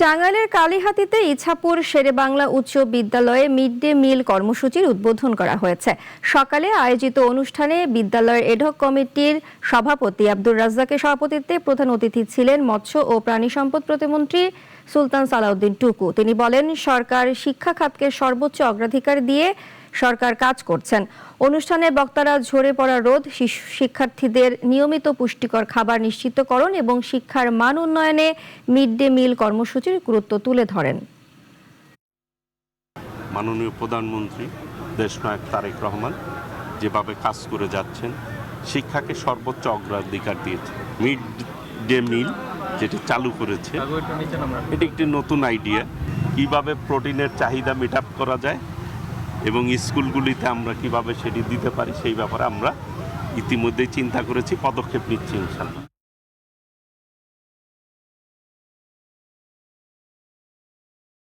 টাঙ্গাইলের কালিহাতীতে ইছাপুর শেরেবাংলা উচ্চ বিদ্যালয়ে মিড ডে মিল কর্মসূচির উদ্বোধন করা হয়েছে। সকালে আয়োজিত অনুষ্ঠানে বিদ্যালয়ের এডহক কমিটির সভাপতি আব্দুর রাজ্জাকের সভাপতিত্বে প্রধান অতিথি ছিলেন মৎস্য ও প্রাণী সম্পদ প্রতিমন্ত্রী সুলতান সালাউদ্দিন টুকু। তিনি বলেন, সরকার শিক্ষা খাতকে সর্বোচ্চ অগ্রাধিকার দিয়ে সরকার কাজ করছেন। অনুষ্ঠানে বক্তারা ঝরে পড়া রোধ, শিক্ষার্থীদের নিয়মিত পুষ্টিকর খাবার নিশ্চিতকরণ এবং শিক্ষার মান উন্নয়নে মিড ডে মিল কর্মসূচির গুরুত্ব তুলে ধরেন। মাননীয় প্রধানমন্ত্রী দেশনায়ক তারেক রহমান যেভাবে কাজ করে যাচ্ছেন, শিক্ষাকে সর্বোচ্চ অগ্রাধিকার দিয়েছে। মিড ডে মিল যেটি চালু করেছে, এটি একটি নতুন আইডিয়া। কিভাবে প্রোটিনের চাহিদা মিট আপ করা যায় এবং স্কুলগুলিতে আমরা কিভাবে সেটি দিতে পারি, সেই ব্যাপারে আমরা ইতিমধ্যেই চিন্তা করেছি, পদক্ষেপ নিচ্ছি ইনশাআল্লাহ।